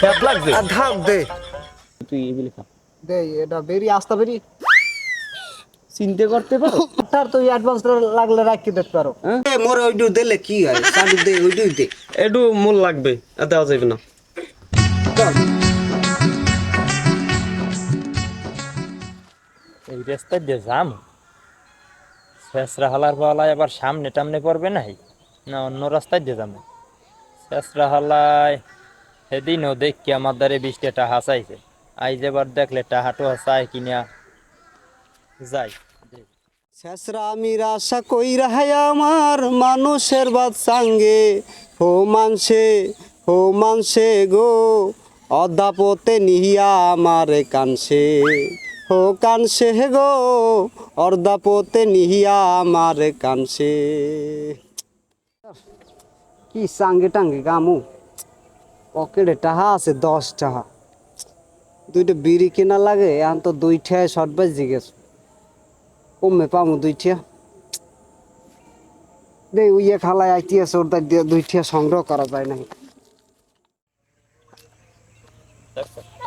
Sap লাগছে আর ধাপ দে তুই এগুলি খা দে এটা বেরি আস্তা বেরি চিনতে করতে পারো তার তুই অ্যাডভান্স লাগলে রাখি দেখতে পারো মোর ওইটু দিলে কি হয় চালু দে ওইটুই দে একটু মূল লাগবে আর দেওয়া যাবে না চল এই রাস্তা দিয়ে যাম শেষরা হালার পালা এবার সামনে টামনে পড়বে নাই না অন্য রাস্তায় দিয়ে যাবো শেষরা হালায় সেদিনও দেখি আমার দ্বারে 20টা টাহা চাইছে আইজ এবার দেখলে টাহাটো চাই কিনা যাই শেষরা আমি আশা কইরা হাই আমার মানুষের বাদ সাঙ্গে হো মানসে গো অদাপতে নিহিয়া আমার কানসে হো কানসে গো অর্দাপতে নিহিয়া আমার কানসে কি সাঙ্গে টাঙ্গে গামু পকেটে টাহা আছে 10 টাকা দুইটা বিড়ি কেনা লাগে এখন তো 2টায় শর্ট বাজ জিজ্ঞেস কমে পামু 2টা দে উইয়া খালায় আইতি আছে ওর দিয়ে 2টা সংগ্রহ করা যায় না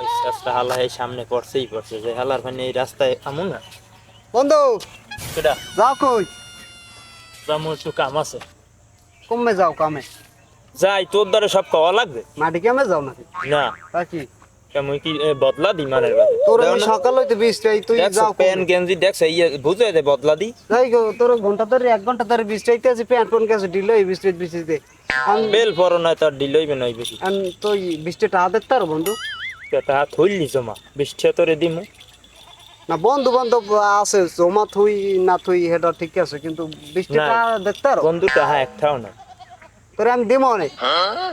ওই শেষরা হালা এই সামনে পড়ছেই পড়ছে যে হালার মানে এই রাস্তায় আমু না বন্ধু সেটা যাও কই যেমন একটু কাম আছে কমে যাও কামে যাই তোর দ্বারা সব খাওয়া লাগবে মাটি কামে যাও নাকি না তা কি কেমন কি বদলা দি মানের বাদে তোর আমি সকাল হইতে 20টাই তুই যাও প্যান গেঞ্জি দেখছ বুঝে দে বদলা দি যাই গো তোর ঘন্টা ধরে 1 ঘন্টা ধরে 20টাইতে আছে প্যান্ট কোন কাছে ডিল এই 20 দে বেল পরো না তার ডিলইবে নাই বেশি আন তুই 20টা টাকা দে তার বন্ধু তা থইলি জমা 20টা তোরে দিমু না বন্ধু বান্ধব আছে জমা থুই না থুই হেডা ঠিক আছে কিন্তু 20টা টাকা দে তার বন্ধু টাহা একটাও না তোরে আমি দেবো না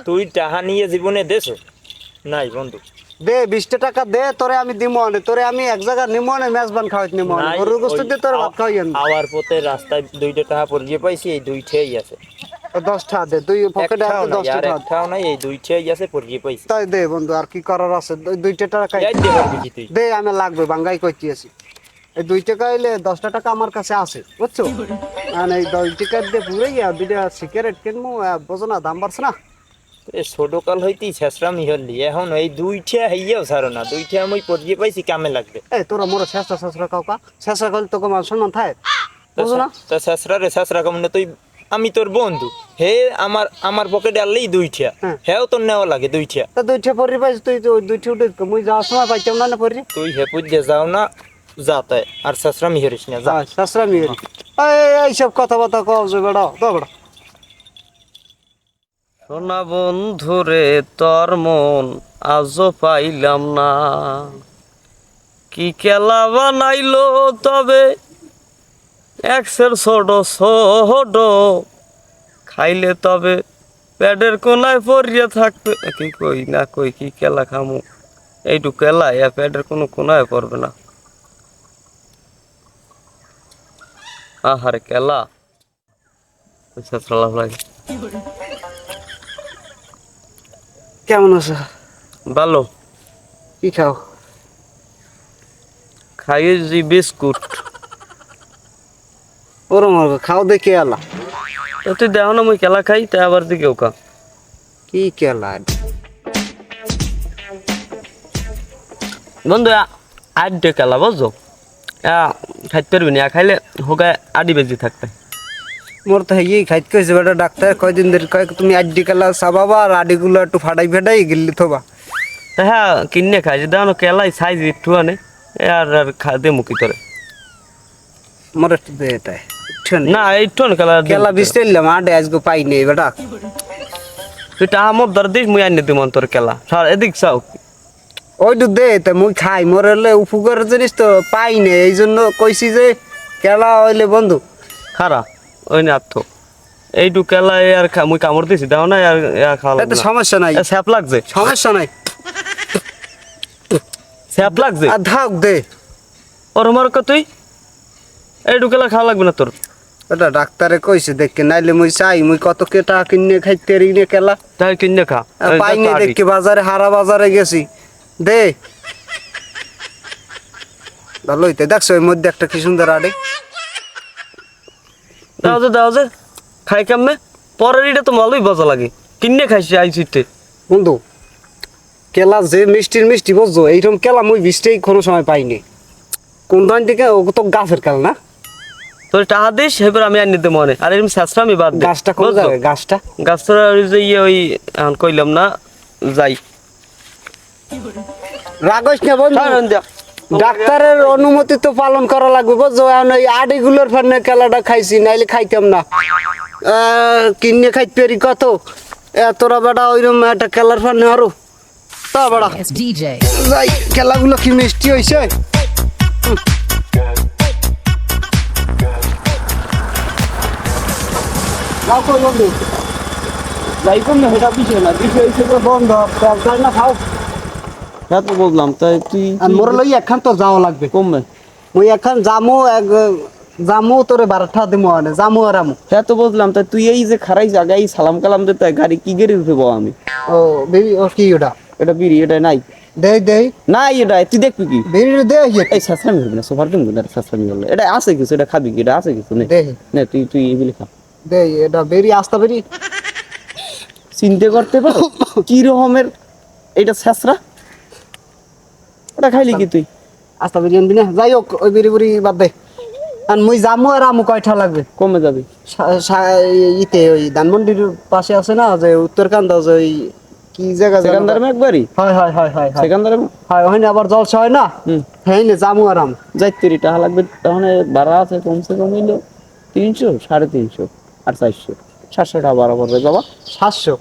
তুই টাহা নিয়ে জীবনে দেছো নাই বন্ধু দে 20টা টাকা দে তোরে আমি দিমো না তোরে আমি এক জায়গা নিমো না মেজবান খাওয়াইত নিমো না নাই, গরুর গোশত দিয়ে তোরে ভাত খাওয়াই আনবো আওয়ার পথে রাস্তায় 2টা টাকা পড়িয়ে পাইছি এই 2টাই আছে 10 টাকা দে তুই পকেটে একটাও আছে নাই 10 আর টাকা একটাও নাই এই 2টাই আছে পড়িয়ে পাইছি তাই দে বন্ধু আর কি করার আছে 2টা টাকা খাই যাই দে পারবি কি তুই দে আমি লাগবে বাঙ্গাই কইতি আছি এই 2 টাকা হইলে 10টা টাকা আমার কাছে আছে বুঝছো আর এই 10 টাকা দিয়ে পুরো ইয়া দুইটা সিগারেট কিনমু বুঝো না দাম বাড়ছে না এ ছোট কাল হইতেই ছেসরামি হলি এখন এই 2টা হইয়াও ছাড়ো না 2টা আমি পড়িয়ে পাইছি কামে লাগবে এই তোরা মোরা শেষরা কাউকা শেষরা কইলে তোকে মান সম্মান থাকে বুঝো না তা ছেসরা কেমন তুই আমি তোর বন্ধু হে আমার পকেটে আনলেই 2টা হ্যাঁ। হেও তোর নেওয়া লাগে 2টা তা 2টা পরি পাইছ তুই ওই 2টা উঠে মুই যাওয়ার সময় পাইতাম না পরি তুই হে পুজে যাও না যাতে আর ছেসরামি হরিস না যা শেষরা মিরি এইসব কথাবার্তা কও যে বেড়া তো বেড়া সোনা বন্ধুরে তোর মন আজও পাইলাম না কি খেলা বানাইলো তবে একশের ছোট ছোট খাইলে তবে পেটের কোনায় পড়িয়ে থাকবে কি কই না কই কি খেলা খামু এইটু খেলা পেটের কোনো কোনায় পড়বে না আহারে খেলা লাগে কেমন আছো ভালো কি খাও খাইয়ে যে বিস্কুট ওরম হবে খাও দেখে আলা তুই দেখো না মুই খেলা খাই তাই আবার দিকে ওকা কি কেলা বন্ধু আড্ডে খেলা বুঝছো খাইতে পারবি না খাইলে হোকায় আডি বেজি থাকতে মোর তো এই খাইতে কইছে বেটা ডাক্তার কয়দিন ধরে কয় তুমি আড্ডি কেলা চাবাবা আর আডিগুলো একটু ফাটাই ফাটাই গিল্লি থবা তা হ্যাঁ কিনে খাই যে দেখো কেলাই সাইজ একটু আনে আর আর দে মুখি তোরে মোর একটু দে এটাই না একটু খেলা কেলা বিস্তাইলাম আডে আজকে পাই নেই বেটা তুই টাহা মোর ধর দিস মুই আনি দিম তোর কেলা সার এদিক চাও ওইটু দে তা মুই খাই মোর হলে উপকার জিনিস তো পাই নেই এই জন্য কইছি যে কেলা হইলে বন্ধু খারা ওই না আত্ম এইটু কেলা আর মুই কামড় দিছি দাও না আর খাওয়া এতে সমস্যা নাই স্যাপ লাগছে সমস্যা নাই স্যাপ লাগছে আর ধাক দে ওর আমার তুই এইটু কেলা খাওয়া লাগবে না তোর এটা ডাক্তারে কইছে দেখকে নাইলে মুই চাই মুই কত কে টাকা কিনে খাইতে রি নে কেলা তাই কিনে খা পাই নে দেখকে বাজারে হারা বাজারে গেছি দে ভালো হইতে দেখছো এর মধ্যে একটা কি সুন্দর আডে দাও যে খাই কেমনে পরের এটা তো ভালোই মজা লাগে কিনে খাইছি আইসিতে বন্ধু কেলা যে মিষ্টির মিষ্টি বুঝছো এইরকম কেলা মুই বৃষ্টি কোনো সময় পাইনি কোন দান থেকে ও তো গাছের কেল না তোর টাকা দিস সেবার আমি আর নিতে মনে আর এরকম শেষরা আমি বাদ দিই গাছটা কোন জায়গায় গাছটা গাছটা ওই যে ইয়ে ওই এখন কইলাম না যাই রাগস না বন্ধু ডাক্তারের অনুমতি তো পালন করা লাগবে বুঝছো এখন ওই আডিগুলোর ফানে কেলাটা খাইছি নাইলে খাইতাম না কিনে খাইতে পারি কত তোরা বেটা ওইরকম একটা কেলার ফানে আরো তা বেটা It's DJ. যাই খেলাগুলো কি মিষ্টি হয়েছে বন্ধু যাই কম না সেটা বিষয় না বিষয় হিসেবে বন্ধ ব্যবসায় না খাও হ্যাঁ তো বললাম তাই তুই আর মোর লই একখান তো যাওয়া লাগবে কমবে মুই একখান জামু এক জামু তোরে 12টা দিমু আনে জামু আর আমু হ্যাঁ তো বুঝলাম তাই তুই এই যে খারাই জায়গায় সালাম কালাম দিতে গাড়ি কি গাড়ি উঠবো আমি ও বেবি ও কি ওটা এটা বিড়ি এটা নাই দেই দেই নাই এটা তুই দেখবি কি বেবি দে এই সাসরামি হবে না সোফার কিনবো না সাসরামি হলে এটা আছে কিছু এটা খাবি কি এটা আছে কিছু নে দে নে তুই তুই এগুলি খা দেই এটা বেরি আস্তা বেরি চিন্তা করতে পারো কি রকমের এটা ছেসরা ওটা খাইলি কি তুই আস্তা বেরি আনবি না যাই হোক ওই বেরি বেরি বাদ দে আর মুই জামু আর আমু কয়টা লাগবে কমে যাবি ইতে ওই ধানমন্ডির পাশে আছে না যে উত্তরকান্দা যে ওই কি জায়গা সেখানদার একবারই হয় হয় হয় হয় হয় সেখানদার হয় ওখানে আবার জলসা হয় না হ্যাঁ নে জামু আর আমু যাইতে টাকা লাগবে তাহলে ভাড়া আছে কমসে কম হইলো 300 350 আর 400 700 টাকা ভাড়া পড়বে বাবা 700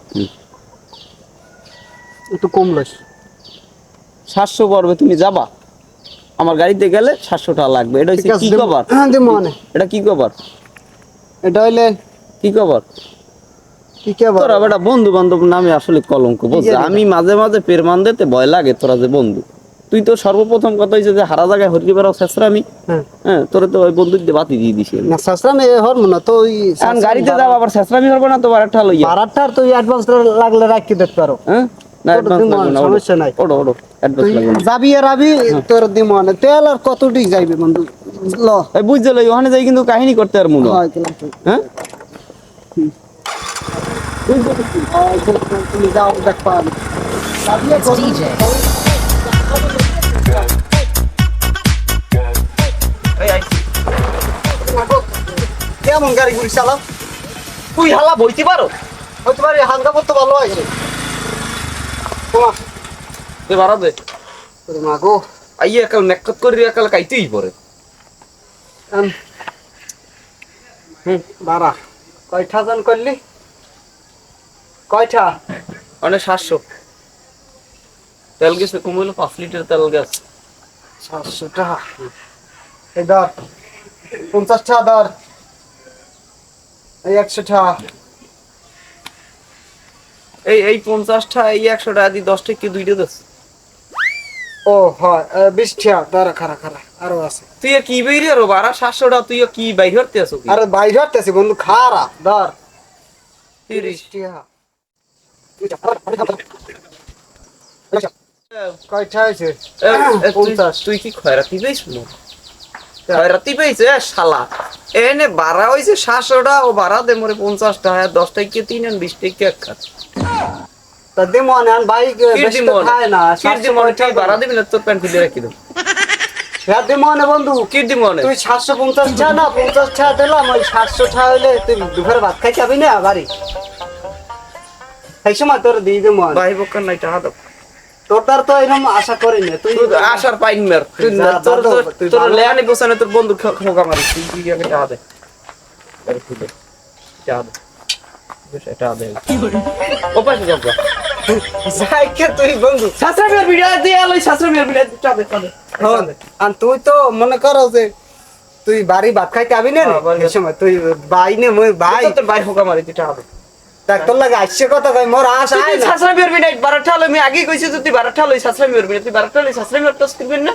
একটু কম লইস 700 পড়বে তুমি যাবা আমার গাড়িতে গেলে 700 টাকা লাগবে এটা হচ্ছে কি কভার হ্যাঁ দে মনে এটা কি কভার এটা হইলে কি কভার কি কে তোরা বেটা বন্ধু বান্ধব নামে আসলে কলঙ্ক বুঝছিস আমি মাঝে মাঝে পেরমান দিতে ভয় লাগে তোরা যে বন্ধু তুই তো সর্বপ্রথম কথা হইছে যে হারা জায়গায় হরকি বেড়াও শেষরা আমি হ্যাঁ তোরা তো ওই বন্ধুক দিয়ে বাতি দিয়ে দিছি না সাসরাম এ হরমু না তো ওই এখন গাড়িতে যাও আবার শেষরামি হরবো না তো আরেকটা লইয়া ভাড়াটার তো অ্যাডভান্স লাগলে রাখি দিতে পারো হ্যাঁ না ওটা অ্যাডভান্স দিমো, লাগবে না সমস্যা নাই। ওড়ো ওড়ো অ্যাডভান্স তুই লাগবে না যাবি আর আবি তোর দিমনে তেল আর কতটি যাইবে বন্ধু ল এই বুঝতে লই ওখানে যাই কিন্তু কাহিনী করতে আর মনে হয় গেলাম তো। হ্যাঁ হয়, তুমি যাও দেখ পান It's DJ. কেমন গাড়ি গুলি চালাও তুই হালা বইতে পারো হয়তো পারে হালকা করতে ভালো হয়েছে তোমার তুই ভাড়া দে তোর মা গো আইয়ে একাল মেকত করি একাল কাইতেই পরে বারা কয়টা জন করলি কয়টা মানে 700 তেল গেছে কমইলো 5 লিটার তেল গেছে 700 টাকা এই ধর 50 টাকা ধর এই 100 টাকা এই 50 টা এই 100 টাকা দি 10 টাকা কি দুইটা দছ ও হয় 20 টাকা দাঁড়া খারা খারা আরো আছে তুই কি বাইরে আর 1200 টাকা তুই কি বাইরে হতে আছো কি আরে বাইরে হতেছি বন্ধু খারা ধর 30 টাকা কয়টা হয়েছে তুই কি খয়রাতি পাইছ না খয়রাতি পাইছে শালা এনে ভাড়া হইছে 700 টাকা ও ভাড়া দে মোরে 50 টাকা 10 টাকা কি 3 আর 20 টাকা এক খাত তা দে মনে আন ভাই বেশি তো খায় না কিরদি মনে তুই ভাড়া দিবি না তোর প্যান্ট খুলে রাখি দাও হ্যাঁ দে মনে বন্ধু কিরদি মনে তুই 750 টাকা না 50 টাকা দিলাম ওই 700 টাকা হইলে তুই দুপুরে ভাত খাই যাবি না বাড়ি এই সময় তোর দিয়ে দে মনে ভাই বকার নাই টাকা দাও তোর দ্বার তো এরকম আশা করি না তুই তুই আসার পাইন মের তুই যা, তোর দাদু, তোর- তুই তোর ভালো- লেয়ানি বসানে তোর বন্ধু খোকা মারি তুই আগে টাকা দে আরে তুই দে টাকা দে বেশ এটা দে ও পাশে যাও যাই কে তুই বন্ধু শাস্ত্রমের ভিডিও দিয়ে আলো শাস্ত্রমের ভিডিও টাকা দে টাকা দে হন আর তুই তো মনে করো যে তুই বাড়ি ভাত খাইতে আবি না হ্যাঁ, বাড়ি এই সময় তুই ভাই নে মই ভাই তোর ভাই খোকা মারি তুই টাকা দে দেখ তোর লাগে আসছে কথা কই মোর আশ আয় না শাস্ত্রমের ভিডিও 12টা হলো আমি আগে কইছি তুই 12টা হলো শাস্ত্রমের ভিডিও তুই 12টা হলো শাস্ত্রমের টস করবেন না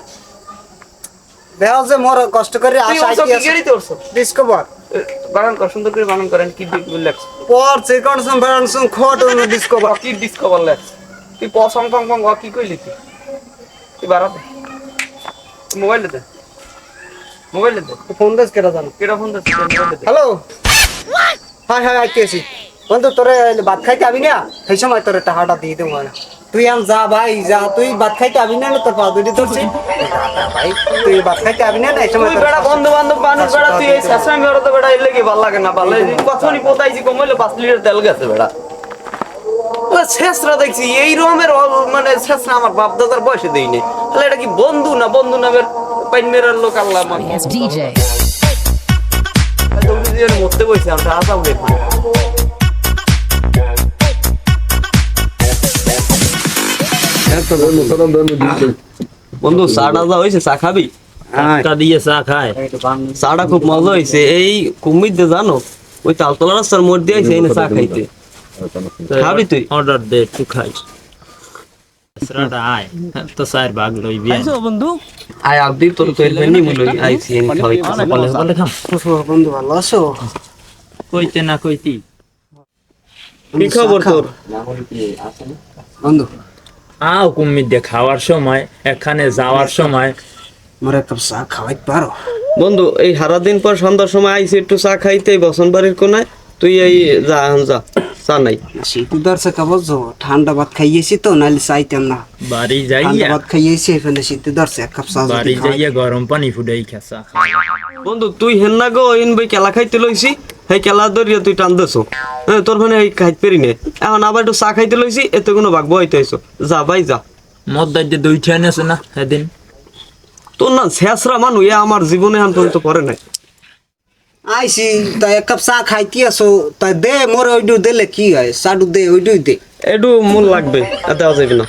দেখ যে মোর কষ্ট করে তুই আশা ওসব আইতে কি গেড়ি তোরছ ডিসকভার বানান কর সুন্দর করে বানান করেন কি লেখছ পর সেকন্ড সম্ভারণ সুন খট অন ডিসকভার কি ডিসকভার লেখছ তুই প সং ফং ফং কি কইলি তুই বাড়াতে মোবাইল দে মোবাইল দে ফোন দেস কেটা জানো কেডা ফোন দে মোবাইল দে হ্যালো হাই হাই আইতেছি বন্ধু তোরে ভাত খাইতে আবি না সেই সময় তোরে টাকাটা দিয়ে দেবো না তুই আম যা ভাই যা তুই ভাত খাইতে আবি না তোর পা দুটি ধরছি ভাই তুই ভাত খাইতে আবি না এই সময় তুই বেড়া বন্ধু বান্ধব মানুষ বেড়া তুই এই শেষরামি বেড়া তো বেড়া এলে কি ভালো লাগে না ভালো কখনই পোতাইছি কমাইলে 5 লিটার তেল গেছে বেড়া শেষরা দেখছি এই রকমের মানে শেষরা আমার বাপ দাদার বয়সে দেয়নি তাহলে এটা কি বন্ধু না বন্ধু নামের পাইন মেরার লোক আল্লাহ আমার Yes, DJ. মরতে বসে আমরা আসা উঠে বন্ধু চাটা যা হয়েছে চা খাবি টাকা দিয়ে চা খায় চাটা খুব মজা হয়েছে এই কুমির দিয়ে জানো ওই তালতলা রাস্তার মোড় দিয়ে আইছে এনে চা খাইতে খাবি তুই অর্ডার দে একটু খাই শেষরাটা আয় তো চার ভাগ লইবি বন্ধু আয় আবদি তোর তো এলবে নি মুলই আইছি এনে খাওয়াইতে বলে বলে খাম বন্ধু ভালো আছো কইতে না কইতি কি খবর তোর বন্ধু আও কুমির দিয়ে খাওয়ার সময় এখানে যাওয়ার সময় মোর এক কাপ চা খাওয়াইতে পারো বন্ধু এই সারা দিন পর সন্ধ্যার সময় আইছি একটু চা খাইতে বসন বাড়ির কোনায় তুই এই যা এখন যা চা নাই শীত ধরছে কাবজ ঠান্ডা ভাত খাইয়েছি তো নাহলে চাইতাম না বাড়ি ঠান্ডা যাইয়া ভাত খাইয়েছি এখানে শীতে ধরছে এক কাপ চা যদি বাড়ি খাওয়াই। যাইয়া গরম পানি ফুটাই খেসা বন্ধু তুই হেন না গো ইন বই কেলা খাইতে লইছি সেই কেলা ধরিয়া তুই টান দেছো হ্যাঁ তোর মানে এই খাইতে পারি নে এখন আবার একটু চা খাইতে লইছি এতে কোনো ভাগ বইতে আইছো যা ভাই যা মদ দিয়ে দুই ঠেন আছে না সেদিন তোর না শেষরা মানু এ আমার জীবনে এখন পর্যন্ত পরে নাই আইছি তাই এক কাপ চা খাইতে আসো তাই দে মোর ওইটু দিলে কি হয় চাটু দে ওইটুই দে একটু মূল লাগবে এতে দেওয়া যাবে না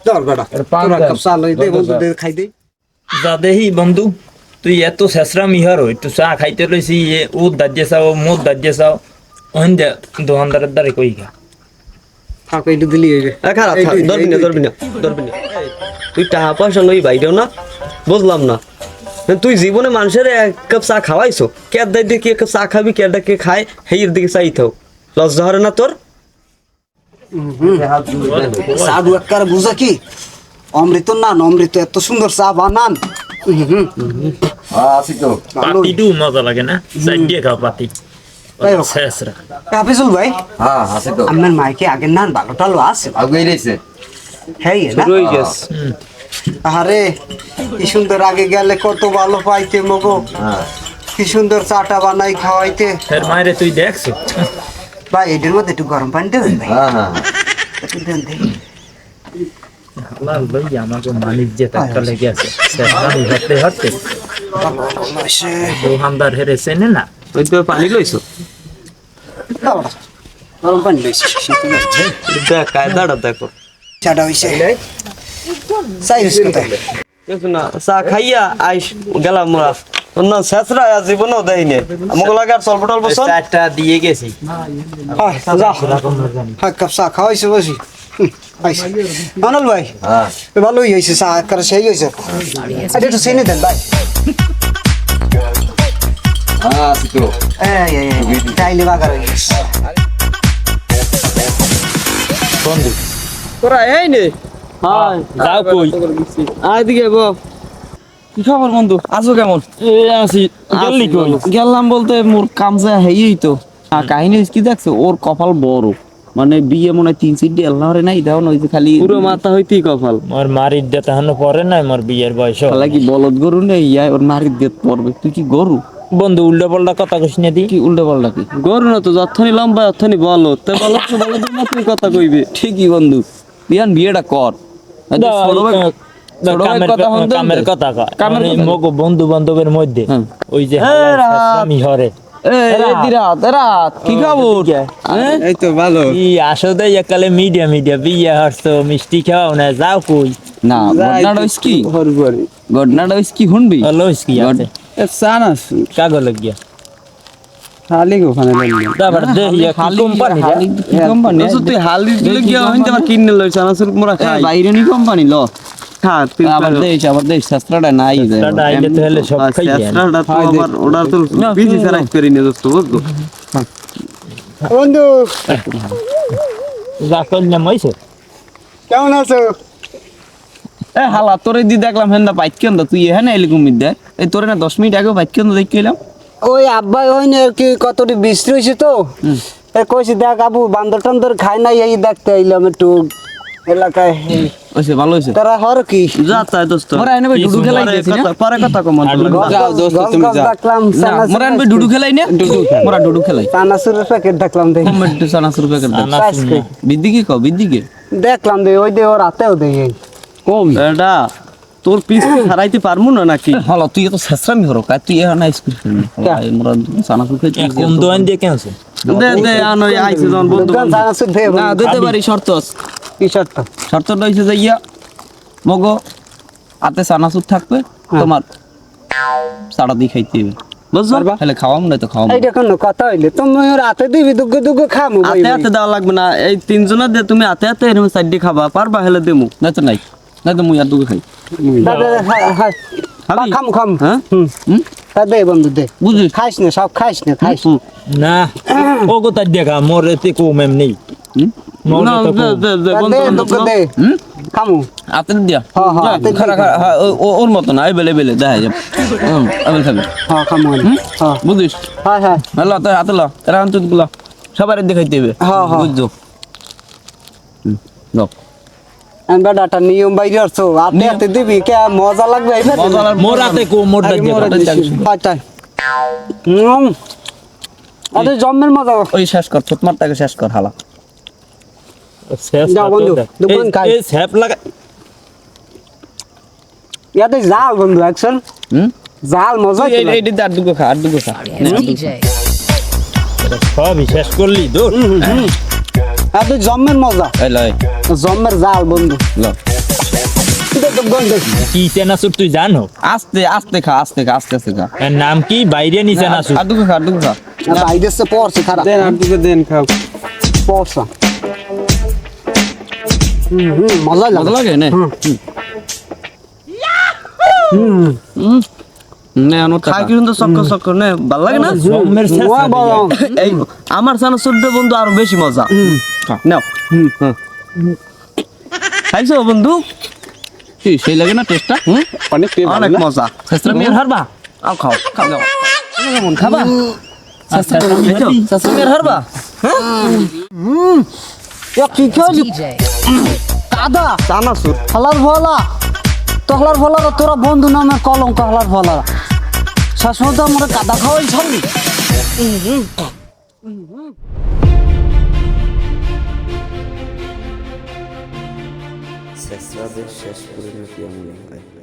চল বেটা তোরা এক কাপ চা লই দে বন্ধু দে খাই দে যা দেহি বন্ধু তুই এত শেষরা মিহার হই তুই চা খাইতে লইছি ও দাজ্যে চাও মোদ দাজ্যে চাও ওখান দে দোকানদারের দ্বারে কই গা থাক ওইটু দিলি হইবে খারাপ ধরবি না তুই টাকা পয়সা লই বাইরেও না বুঝলাম না তুই জীবনে মানুষের এক কাপ চা খাওয়াইছো কে দাই দিয়ে কি এক কাপ চা খাবি কে কে খায় হেইয়ের দিকে চাইতেও লজ্জা হরে না তোর সাধু একবার বুঝা কি অমৃত না অমৃত এত সুন্দর চা বানান পাতিটু মজা লাগে না চাই দিয়ে খাও পাতি তাই হোক। শেষরা হাফিজুল ভাই হ্যাঁ আছে তো আপনার মাইকে আগের না ভালো টালো আছে আগে রয়েছে হ্যাঁ না রই গেছে আরে কি সুন্দর আগে গেলে কত ভালো পাইতে মগো হ্যাঁ কি সুন্দর চাটা বানাই খাওয়াইতে ফের মায়েরে তুই দেখছো ভাই এটার মধ্যে একটু গরম পানি দেবেন ভাই হ্যাঁ হ্যাঁ একটু দেন দেখি। লাল ভাই আমাকে মালিক যে টাকা লেগে আছে শেষরা হতে হতে ভালো ভালো হইছে। দোকানদার হেরে চেনে না ওই তো পানি লইছো দাও, গরম পানি লইছি শীতে যাচ্ছে দেখ কায়দাটা দেখো চাটা হইছে সাইজ কোথায় কিছু না চা খাইয়া আইস গেলাম মোরা তোর না শেষরা জীবনও দেয়নি আমাকে লাগে আর স্বল্প টল্প শোন চারটা দিয়ে গেছি হয় যাও হ্যাঁ কাপ চা খাওয়াইছে বসি আইছে আনল ভাই হ্যাঁ ভালোই হয়েছে চা করে সেই হয়েছে আরে একটু চিনি দেন ভাই হ্যাঁ আছে তো এই টাইলে বাগার হয়ে গেছে বন্ধু তোরা এই নে হাই যাও কই আয় দিকে বো কি খবর বন্ধু আছো কেমন এই আছি গেলি কই গেলাম বলতে মোর কাম যা হেই তো কাহিনী কি দেখছো ওর কপাল বড় মানে বিয়ে মনে হয় 3-4 আল্লাহরে নাই দাও না ওই যে খালি পুরো মাথা হইতেই কপাল মোর মারির দে তাহানো পরে নাই মোর বিয়ের বয়স শালা কি বলদ গরু নেই ইয়াই ওর মারির দিয়ে পড়বে তুই কি গরু বন্ধু উল্টা পাল্টা কথা কইস না দি কি উল্টা পাল্টা কি গরু না তো যতখানি লম্বা ততখানি বলো তে বলো তো বলো না তুই কথা কইবে ঠিকই বন্ধু বিয়ান বিয়েটা কর কামের কথা কয় কামের মানে কথা। মগ বন্ধু বান্ধবের মধ্যে হ্যাঁ। ওই যে আমি হরে কি খবর এই তো ভালো ই আসলে একালে মিডিয়া মিডিয়া বিয়ে হরছো মিষ্টি খাওয়াও না যাও কই না ঘটনাটা হইছে কি ঘটনাটা হইছে কি শুনবি হলো কি আছে সানাস কাগজ লাগিয়া খালি ওখানে তারপর দেখি কি কোম্পানি কি কোম্পানি আচ্ছা, তুই হালি দিলে গিয়া হইতে আমার কিনে লই চানাচুর মোরা খাই বাইরে নি কোম্পানি ল খা তুই আবার দেশ শাস্ত্রটা নাই শাস্ত্রটা আইলে তো হলে সব খাই যায়। শাস্ত্রটা তো আবার ওটা তো বিধি ছাড়া করি না দোস্ত বুঝছো বন্ধু যা কইলাম হইছে কেমন আছো এ হালা তোরে দি দেখলাম হেন্দা বাইক কেন তুই এখানে এলি কুমির দেখ এই তোরে না 10 মিনিট আগে বাইক কেন দেখলাম ওই আব্বাই হয়নি আর কি কতটি বৃষ্টি হয়েছে তো এ কইছি দেখ আবু বান্দর টান্দর খায় নাই এই দেখতে আইলাম একটু এলাকায় হইছে ভালো হইছে তারা হর কি যা তাই দোস্ত মোরা এনে ভাই ডুডু খেলাই দিয়েছি না পরে কথা কম যাও দোস্ত তুমি যাও দেখলাম না মোরা এনে ভাই ডুডু খেলাই না মোরা ডুডু খেলাই চানাচুরের প্যাকেট দেখলাম দে কমেন্ট চানাচুর প্যাকেট দাও বিদ্দিকে কও বিদ্দিকে দেখলাম দে ওই দে ওর হাতেও দে কম এটা তোর পিস হারাইতে পারমু না নাকি হলো তুই তো শেষরামি হরো কাই তুই এখন স্কুল খেলনি মোরা চানাচুর খাইতে কোন দোয়ান দিয়ে কেন আছে দে দে আনো আইছে যখন বন্ধু দোকান চানাচুর দে না দিতে পারি শর্ত আছে কি শর্ত শর্তটা হইছে যে ইয়া মগো হাতে চানাচুর থাকবে তোমার সাড়া দিয়ে খাইতে হবে বুঝছো তাহলে খাওয়াম না তো খাওয়াম এইটা কোনো কথা হইলে তুমি ওর হাতে দিবি দুগ্গ দুগ্গ খামু ভাই হাতে হাতে দেওয়া লাগবে না এই তিনজনের দিয়ে তুমি হাতে হাতে এরকম সাইডে খাবা পারবা হেলে দেমু না তো নাই না তো মুই আর দুগে খাই খাবি? খাম খাম হ্যাঁ তা দে বন্ধু দে বুঝিস খাইস না সব খাইস না খাইস না ও কোথায় দেখা মোর এতে কো ম্যাম নেই না দে দে দে তা বন্ধু দে দুগ্গ দে খামু হাতে দিয়া হ্যাঁ হ্যাঁ হাতে খারা খারা ওর মতো না বেলে বেলে দেখা যাবে আমি খাবি হ্যাঁ খামু হ্যাঁ বুঝিস হ্যাঁ হ্যাঁ হ্যালো তো হাতে ল এরা আনতে গুলো সবার দেখাইতে হবে হ্যাঁ, হ্যাঁ। বুঝছো লো আমরা ডাটা নিয়ম বাইরে আসছো হাতে হাতে দিবি কে মজা লাগবে এইবার মজা লাগবে। মোর হাতে কো মোর আগে দেখা মোরে দিছি। আচ্ছা আরে জম্মের মজা ওই শেষ কর ছোটমারটাকে শেষ কর হালা যাও বন্ধু, দোকান খাই। এই স্যাপ লাগা ইয়াতে জাল বন্ধু অ্যাকশন হুম জাল মজা এই এই দিতে আর দুগো খা আর দুগো খা DJ. সবই শেষ করলি দূর এত জম্মের মজা এই লয় জম্মের জাল বন্ধু লো কি চেনাচুর তুই জানো আস্তে আস্তে খা আস্তে খা আস্তে আস্তে খা এর নাম কি বাইরে নি চেনাচুর আর দুগো খা আর দুগো খা বাইরে সে পড়ছে খারাপ দেন আর দিকে দেন খাও পড়ছে মজা মজা লাগে লাগে না নে আনো খাই কি সুন্দর চক্কর চক্কর নে ভাল লাগে না জম্মের শেষ ওয়া বাবা। এই আমার সানা সুদ্ধে বন্ধু আরো বেশি মজা নাও খাইছো বন্ধু কি সেই লাগে না টেস্টটা অনেক মজা শেষরা মের হারবা আও খাও খাও নাও। খাবা খাইছো? শেষরা মের হারবা কি খেলি DJ. কাদা চানাচুর হালার ভলা তোহলার ভলা তোরা বন্ধু নামে কলঙ্ক হালার ভলা শাসমত আমরা কাদা খাওয়াই ছাড়লি শেষ পরিণতি এমন হয়